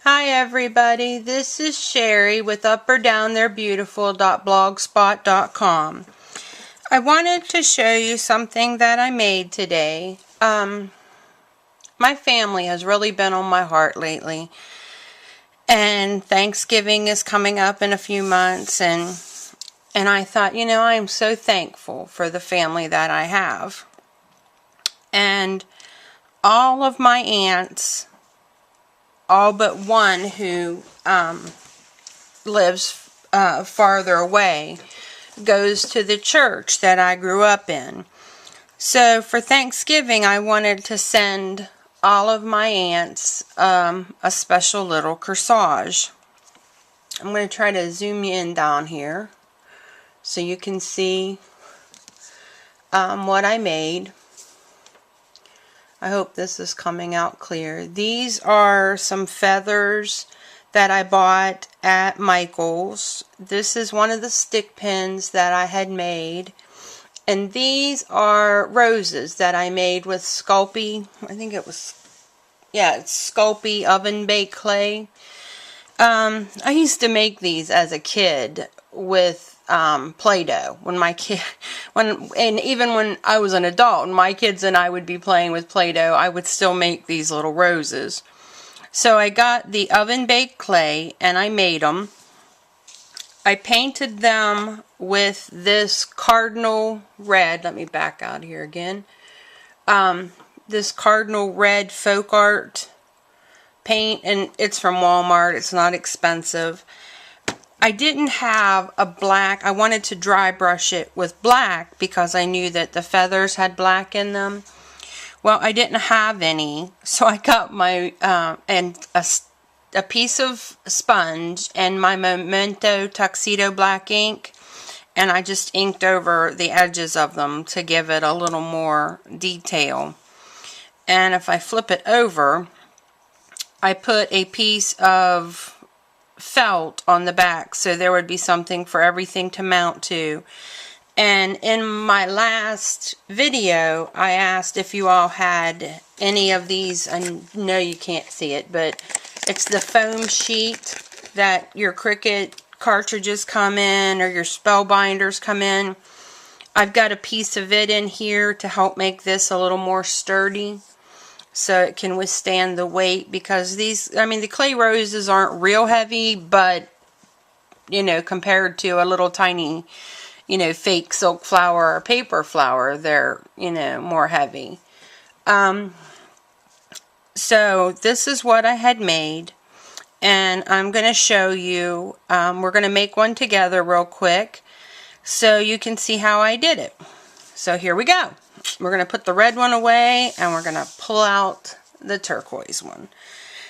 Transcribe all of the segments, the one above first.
Hi everybody, this is Sherry with upperdowntherebeautiful.blogspot.com. I wanted to show you something that I made today. My family has really been on my heart lately, and Thanksgiving is coming up in a few months, and I thought, I am so thankful for the family that I have. And all of my aunts, all but one who lives farther away, goes to the church that I grew up in. So for Thanksgiving, I wanted to send all of my aunts a special little corsage. I'm going to try to zoom you in down here so you can see what I made. I hope this is coming out clear. These are some feathers that I bought at Michael's. This is one of the stick pins that I had made. And these are roses that I made with Sculpey. I think it was, it's Sculpey oven baked clay. I used to make these as a kid with Play-Doh and even when I was an adult and my kids and I would be playing with Play-Doh, I would still make these little roses. So I got the oven baked clay and I made them. I painted them with this cardinal red. Let me back out here again. This cardinal red folk art paint, and it's from Walmart. It's not expensive. I didn't have a black. I wanted to dry brush it with black because I knew that the feathers had black in them. Well, I didn't have any, so I got my and a piece of sponge and my Memento Tuxedo black ink, and I just inked over the edges of them to give it a little more detail. And if I flip it over, I put a piece of felt on the back so there would be something for everything to mount to. And in my last video I asked if you all had any of these. I know you can't see it, but it's the foam sheet that your Cricut cartridges come in or your spellbinders come in. I've got a piece of it in here to help make this a little more sturdy, so it can withstand the weight, because these, the clay roses aren't real heavy, but, compared to a little tiny, fake silk flower or paper flower, they're, more heavy. So this is what I had made, and I'm going to show you, we're going to make one together real quick, so you can see how I did it. So here we go. We're going to put the red one away and we're going to pull out the turquoise one.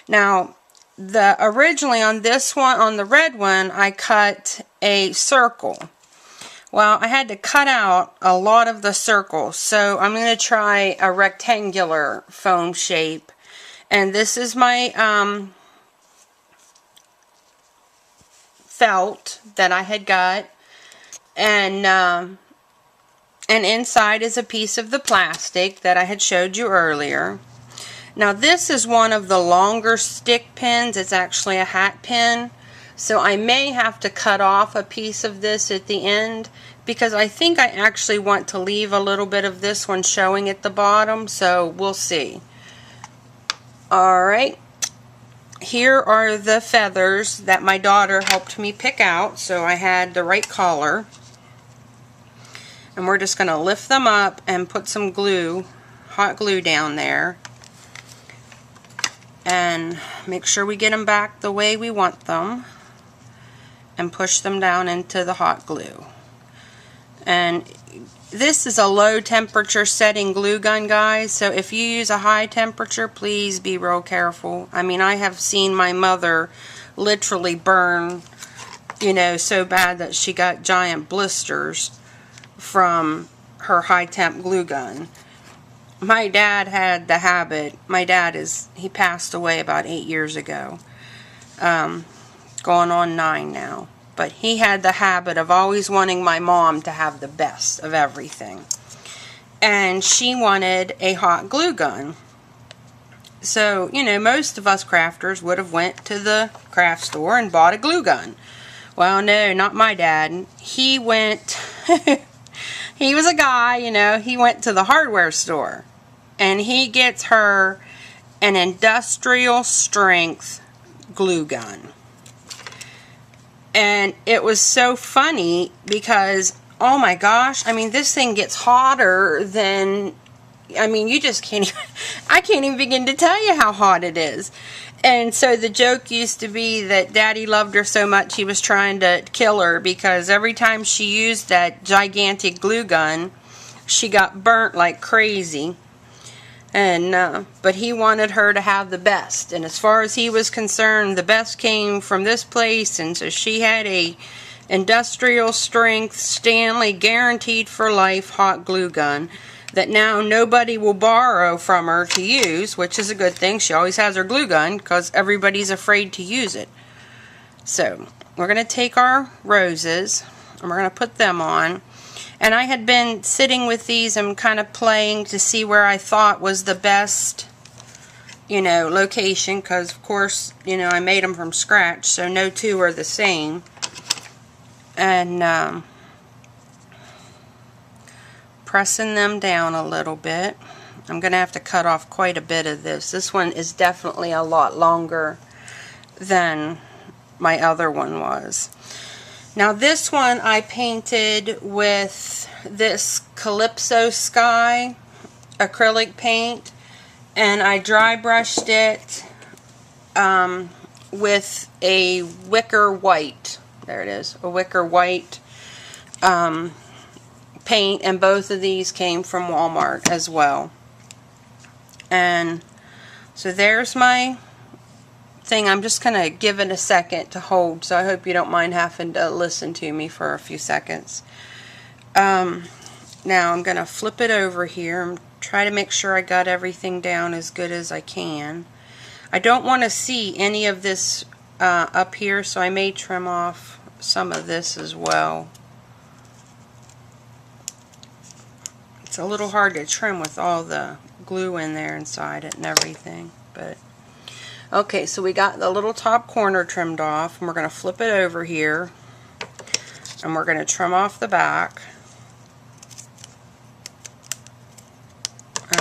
Now, originally on this one, on the red one, I cut a circle. Well, I had to cut out a lot of the circles, so I'm going to try a rectangular foam shape. And this is my felt that I had got, and inside is a piece of the plastic that I had showed you earlier. Now this is one of the longer stick pins. It's actually a hat pin. So I may have to cut off a piece of this at the end, because I think I actually want to leave a little bit of this one showing at the bottom. So we'll see. Alright. Here are the feathers that my daughter helped me pick out, so I had the right color. And we're just going to lift them up and put some glue, hot glue down there. And make sure we get them back the way we want them. And push them down into the hot glue. And this is a low temperature setting glue gun, guys. So if you use a high temperature, please be real careful. I have seen my mother literally burn, so bad that she got giant blisters from her high temp glue gun. My dad had the habit. He passed away about 8 years ago, going on 9 now, but he had the habit of always wanting my mom to have the best of everything, and she wanted a hot glue gun. So, you know, most of us crafters would have went to the craft store and bought a glue gun. Well, no, not my dad. He went, he was a guy, you know, he went to the hardware store. And he gets her an industrial strength glue gun. And it was so funny because, oh my gosh, I mean, this thing gets hotter than, I mean, you just can't even, I can't even begin to tell you how hot it is. And so the joke used to be that Daddy loved her so much he was trying to kill her, because every time she used that gigantic glue gun, she got burnt like crazy. And but he wanted her to have the best, and as far as he was concerned, the best came from this place. And so she had a industrial strength Stanley guaranteed for life hot glue gun that now nobody will borrow from her to use, which is a good thing. She always has her glue gun because everybody's afraid to use it. So we're going to take our roses and we're going to put them on. And I had been sitting with these and kind of playing to see where I thought was the best, you know, location, because of course, you know, I made them from scratch, so no two are the same. And pressing them down a little bit. I'm going to have to cut off quite a bit of this. This one is definitely a lot longer than my other one was. Now this one I painted with this Calypso Sky acrylic paint, and I dry brushed it with a wicker white. There it is, a wicker white paint, and both of these came from Walmart as well. And so there's my thing. I'm just going to give it a second to hold, so I hope you don't mind having to listen to me for a few seconds. Now I'm going to flip it over here and try to make sure I got everything down as good as I can. I don't want to see any of this up here, so I may trim off some of this as well. It's a little hard to trim with all the glue in there inside it and everything, but okay, so we got the little top corner trimmed off, and we're going to flip it over here and we're going to trim off the back.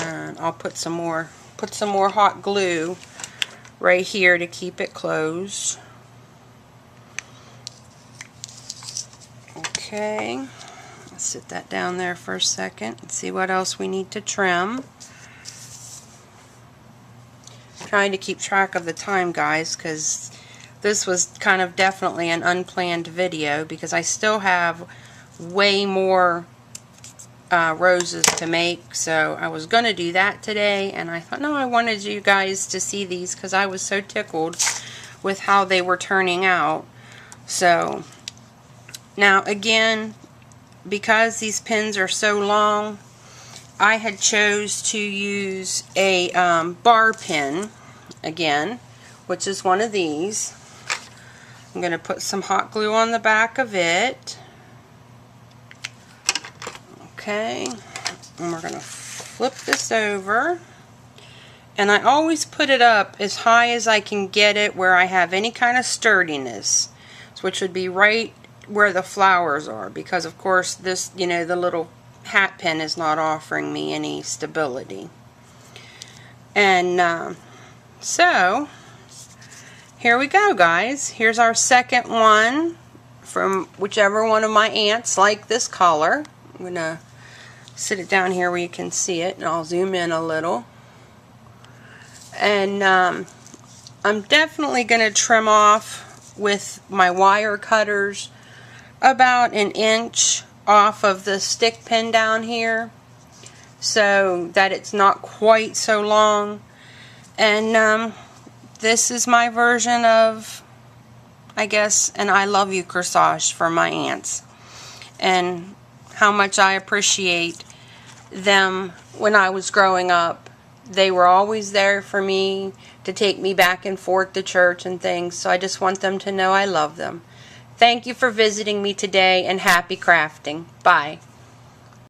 And I'll put some more hot glue right here to keep it closed. Okay. Sit that down there for a second and see what else we need to trim. Trying to keep track of the time, guys, because this was kind of definitely an unplanned video, because I still have way more roses to make. So I was going to do that today, and I thought, no, I wanted you guys to see these because I was so tickled with how they were turning out. So now again, because these pins are so long, I had chose to use a bar pin again, which is one of these. I'm going to put some hot glue on the back of it. Okay, and we're going to flip this over. And I always put it up as high as I can get it where I have any kind of sturdiness, which would be right where the flowers are, because of course this, you know, the little hat pin is not offering me any stability. And so here we go, guys. Here's our second one from whichever one of my aunts like this color. I'm gonna sit it down here where you can see it, and I'll zoom in a little. And I'm definitely gonna trim off with my wire cutters about an inch off of the stick pin down here, so that it's not quite so long. And this is my version of, I guess, an I love you corsage for my aunts, and how much I appreciate them. When I was growing up, they were always there for me to take me back and forth to church and things, so I just want them to know I love them. Thank you for visiting me today, and happy crafting. Bye.